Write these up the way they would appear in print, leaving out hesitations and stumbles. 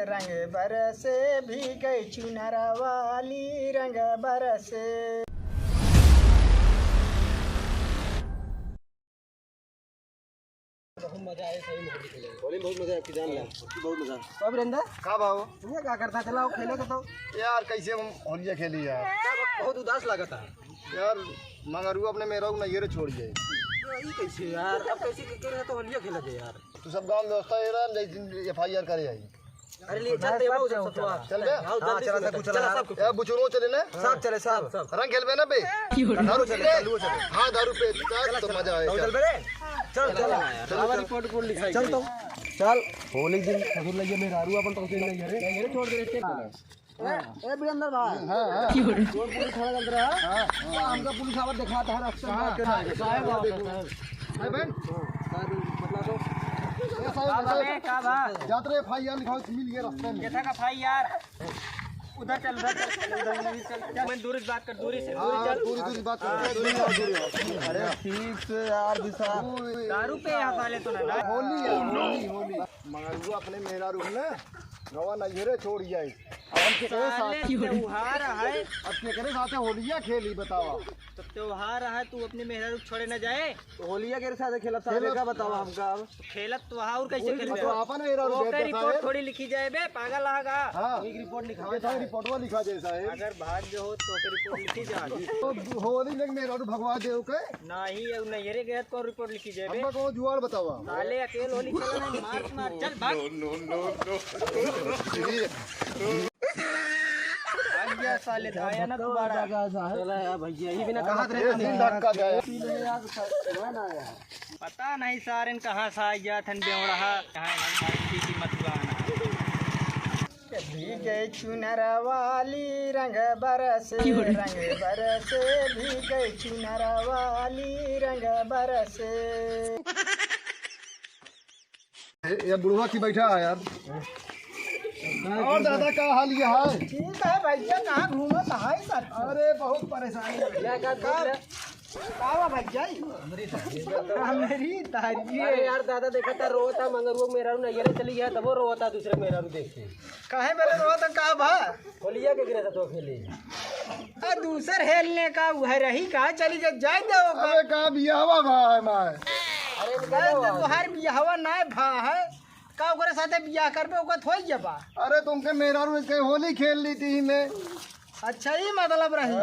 रंग बरसे भीगे चुनर वाली रंग बरसे। बहुत मजा आया सही में होली खेले। होली बहुत मजा आपकी जान ला बहुत मजा। तो वीरेंद्र का भाव ये क्या करता चला खेले तो यार कैसे हम होलिया खेली यार बहुत उदास लगता है यार मगर वो अपने मेरा नैयरे छोड़ जाए ये कैसे यार अब कैसे करे तो होलिया खेला जाए यार तो सब गांव दोस्त यार एफआईआर करे आई। अरे ले चल दे वो सब चल बे हां चला सब चला यार बुचुरो चले ना सब चले सब रंग खेलबे ना बे दारू चले हां दारू पे तो मजा आए चल बे चल चल हमारी रिपोर्ट को लिखाई चल तो चल होली दिन खबर लगे मेरा दारू अपन तो नहीं रे छोड़ दे ए वीरेंद्र भाई हां की हो रही रोड पुलिस खड़ा चल रहा है हां हमका पुलिस आवर दिखाता है अक्सर साहब है बहन बदला दो का बा यात्रा एफआईआर लिखाओ मिल गया रास्ते में कैसा का भाई यार उधर चल चल मैं दूरी से बात कर दूरी से दूरी बात कर अरे ठीक से यार दिशा दारू पे यहाँ साले तो ना होली मगर वो अपने मेरा रूम ना गवा नजरे छोड़ जाए अब हम के त्योहार है अब के करे साथ होलिया खेली बताओ तो त्योहार है तू अपने मेहरा रूप छोड़े न जाए तो होलिया के साथ खेला का बताओ हमका अब खेलत तो और कैसे खेलबे तो अपन मेरा रूम रिपोर्ट थोड़ी लिखी जाए बे पागल आगा हां एक रिपोर्ट लिखावे था रिपोर्टवा लिखा जैसा है अगर भाग्य हो तो रिपोर्ट लिखी जा तो होली लग मेरा रूम भगवा देव के नहीं अब नैयरे गए तो रिपोर्ट लिखी जाए बे हमका को जुआर बतावा साले अकेले होली खेलना है मार चल भाग नो आज्ञा साले आया ना दोबारा चला यार भैया ये बिना कहां रे धक्का जाए पता नहीं सारन कहां से आ गया थन बेवड़ा कहां की मतवाना भीगे चुनर वाली रंग बरसे भीगे चुनर वाली रंग बरसे। ये बुढ़वा की बैठा है यार और दादा का हाल ये है ठीक है भैया कहाँ घूमत है सर अरे बहुत परेशानी मेरी तारी अरे यार दादा देखा था रोता मगर वो मेरा नैयरे चली गया तब वो रोता दूसरे मेरा देख के काहे मेरे रोता का भा होलिया के गिरा था तो खेली दूसर हेलने का वह रही कहा चली जाए दो अरे का बियाहवा भाई मैं अरे तुम्हार बियाहवा ना भा है का ओकरे साथे बियाह करबे ओकत होई जबा। अरे तुमके मेहरारू के होली खेल ली थी में अच्छा ही मतलब रही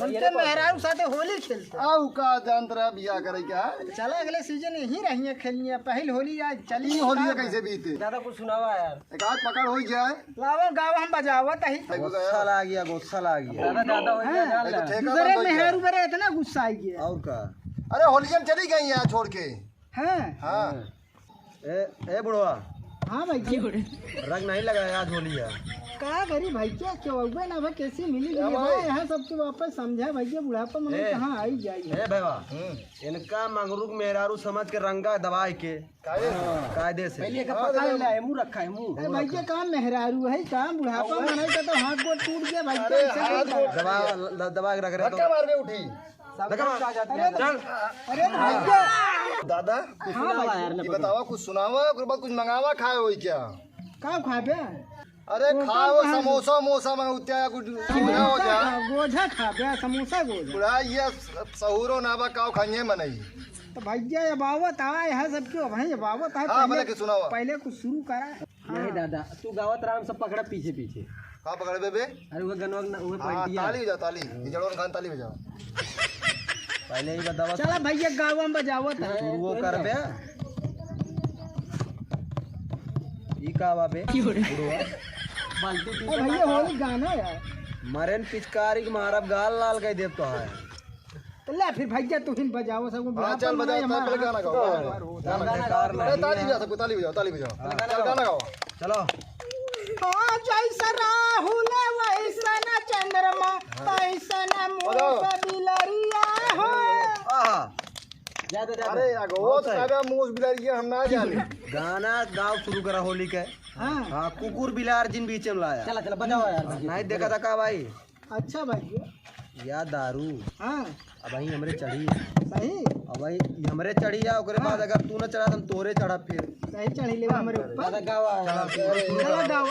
उनके मेहरारू साथे होली खेलते आऊ का जानत रहा बियाह करे क्या चला अगले सीजन यही रही खेलनी पहली होली आज चली होली कैसे बीते ज्यादा कुछ सुनावा यार एक आध पकड़ हो जाए लावा गाँव हम बजावत ही गुस्सा ला गया ज्यादा हो गया दूसरे मेहरारू पर इतना गुस्सा आ गया और का अरे होलिया चली गई यहाँ छोड़ के हाँ हाँ ए बुढ़वा हाँ भाई रंग नहीं लगाया आज होलिया का करी भाई क्या चौबे ना भाई कैसी मिली यहाँ सबके वापस समझा भैया बुढ़ापा मन कहाँ आई जाए भैया इनका मंगरूक मेहरारू समझ के रंगा दवाई के कायदे से पहले का पता है मुंह रखा है मुंह भैया कहाँ मेहरारू है कहाँ बुढ़ापा मन का तो हाथ गोड़ टूट गया भाई दबा के रख रहे तो मार में उठी अरे भैया दादा ये बतावा कुछ सुनावा उसके बाद कुछ मंगावा खाए हो क्या का खाबे अरे खाओ समोसा मोसा मंगुत्या कुछ हो जा गोझा खाबे समोसा गोझा बुढ़ा ये सहूरो नावा काव खाइए मनई तो भैया ये बावत आए है सब क्यों भाई बावत है हां भले के सुनावा पहले कुछ शुरू करा नहीं दादा तू गावत राम सब पकड़ा पीछे पीछे का पकड़ बेबे अरे वो गनवा वो पॉइंटिया ताली बजाओ ताली जड़ोन खान ताली बजाओ पहले ही बतावा चला भैया गाँव में बजावत है वो कर बे ई का बाबे बुढ़वा बाल्टी भैया होली गाना यार मरेन पिचकारी मारब गाल लाल कह देव तो है तो ले फिर भैया तू हिन बजाओ सब चल बजाओ पहले गाना गाओ ताली बजाओ चल गाना गाओ चलो हाँ जैसा राहुल वैसा न चंद्रमा तैसा न मोर बिलरिया हो अरे वो तो मूस बिलरिया हम ना जाने गाना गाँव शुरू करा होली के हाँ कुकुर बिलार जिन बीच में लाया चला चला बजाओ यार नहीं देखा था का भाई अच्छा भाई या दारू हाँ अब वही हमरे चढ़ी सही अब वही हमरे चढ़ी है ओकरे बाद अगर तू न चढ़ा तो हम तोरे चढ़ा फिर सही चढ़ी ले हमारे ऊपर गावा चला गाओ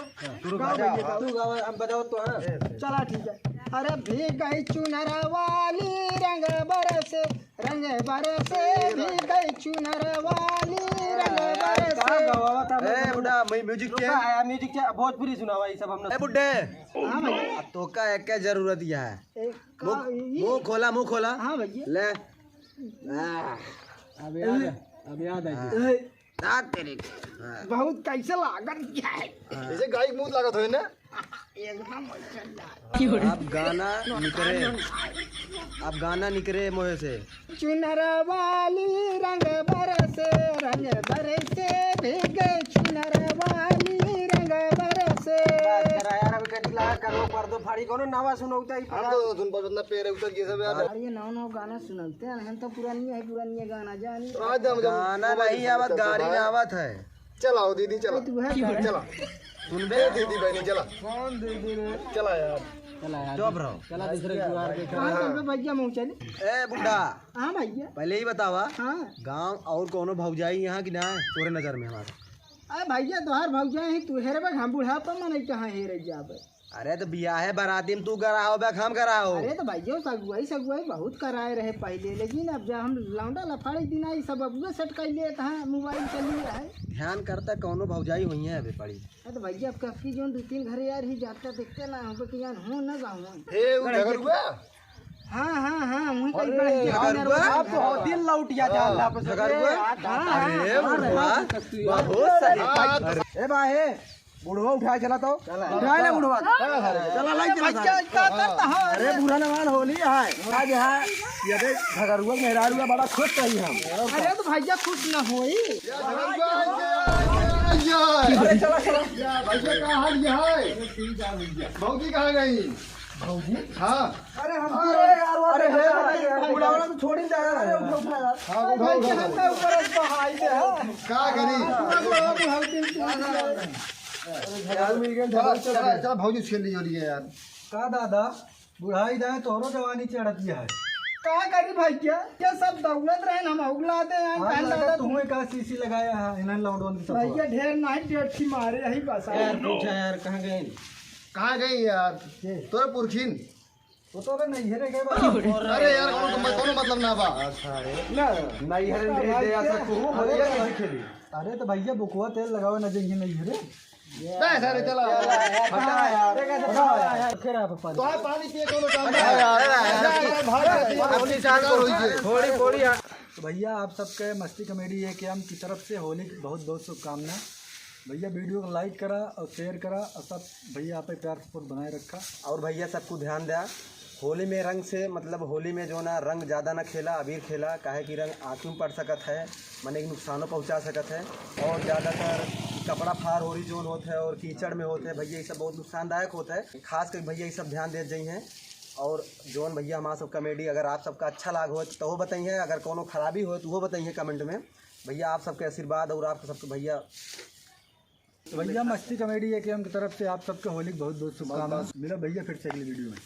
गाओ भैया गाओ तू गावा हम बताओ तो हाँ चला ठीक है। अरे भीग गई चुनर वाली रंग बरसे भीग गई चुनर वाली रंग बरसे। ए बुड्ढा मैं म्यूजिक के आया म्यूजिक के भोजपुरी सुनावा ये सब हमने। ए बुड्ढे हाँ भैया अब तो का एक जरूरत यह है एक मुंह खोला हाँ भैया ले अब याद है तेरे बहुत कैसे लागत है जैसे गाय के मुंह लागत हो ना एकदम अब गाना निकरे मोहे से चुनर वाली रंग बरसे भीग गई चुनर वाली रंग बरसे। यार अभी कटी लगा करो पर दो फाड़ी कोनो नावा सुनौता ही हम तो सुन पर बंदा पैर उतर ये सब यार। अरे ये नौ गाना सुनते हैं हम तो पुरानी गाना जानी आज हम गाना नहीं आवत गाड़ी में आवत है। चलाओ दीदी चला तू है चला सुनबे दीदी बहनी चला कौन दीदी रे चला यार चुप रहो चला दूसरे द्वार के कहाँ चल भैया मुँह चली। ए बुड्ढा हाँ भैया पहले ही बतावा हाँ गांव और कोनो भौजाई यहाँ की ना है तोरे नजर में हमारे। अरे भैया तोहार भौजा ही तू हेरबे हम बुढ़ापा में नहीं कहाँ हेरे जाबे। अरे तो बियाह है बाराती में तू कराओ बैक हम कराओ। अरे तो भैया सगुआई बहुत कराए रहे पहले लेकिन अब जब हम लौंडा लफाड़ी दिन आई सब अबुए सेट कर लिए था मोबाइल चली है ध्यान करता कोनो भौजाई हुई है अभी पड़ी। अरे तो भैया अब कभी जो 2-3 घर यार ही जाता देखते ना हम कि यार हो ना गाँव हे वो झगड़ हुआ हाँ वही कहीं आप तो दिल लौटिया जा अल्लाह पे अरे बुढ़वा बहुत सही। ए बाहे बुढ़वा उठाए चला तो उठाए ना बुढ़वा चला लाई चला। अरे बुरा नमान होली है आज है ये देख झगड़ुआ मेहरारुआ बड़ा खुश रही हम। अरे तो भैया खुश ना होई अरे चला भैया का हाल ये है भौजी कहाँ गई भौजी हाँ अरे हम अरे बुढ़ावा तो छोड़ ही जा रहा है हाँ उठा ऊपर बहाई दे का चला भौजी खेल रही है यार का दादा बुढ़ाई जाए तोरो जवानी चढ़ती है का करी भैया ये सब दौलत रहे हम उगलाते हैं पहन दादा तुम्हें का सीसी लगाया है इन्हें लॉकडाउन की सब भैया ढेर नाइट डेट थी मारे यही बस यार पूछा यार कहाँ गए यार तोरे पुरखिन वो तो नहीं है रे के अरे यार कोनो मतलब ना बा नहीं है खेली। अरे तो भैया बुकवा तेल लगाओ ना जंगी नहीं है रे सारे चला तो पानी पिए कोनो काम तो भैया आप सबके मस्ती कॉमेडी है कि हम की तरफ से होली की बहुत बहुत शुभकामना। भैया वीडियो को लाइक करा और शेयर करा और सब भैया आप प्यार सपोर्ट बनाए रखा। और भैया सबको ध्यान दिया होली में रंग से मतलब होली में जो ना रंग ज़्यादा ना खेला अबीर खेला काहे कि रंग आँखों में पड़ सकत है मने नुकसानों पहुँचा सकत है और ज़्यादातर कपड़ा फार होरी जोन होता है और कीचड़ में होता है भैया ये सब बहुत नुकसानदायक होता है। खास कर भैया ये सब ध्यान दे जाई हैं और जोन भैया हमारा सब कॉमेडी अगर आप सबका अच्छा लाग हो तो वो बताइए अगर कोनो खराबी हो तो वो बताइए कमेंट में। भैया आप सबके आशीर्वाद और आपके सबके भैया तो भैया मस्ती कॉमेडी है कि हम की तरफ से आप सबके होली की बहुत बहुत शुभकामना। मिला भैया फिर से अगली वीडियो में।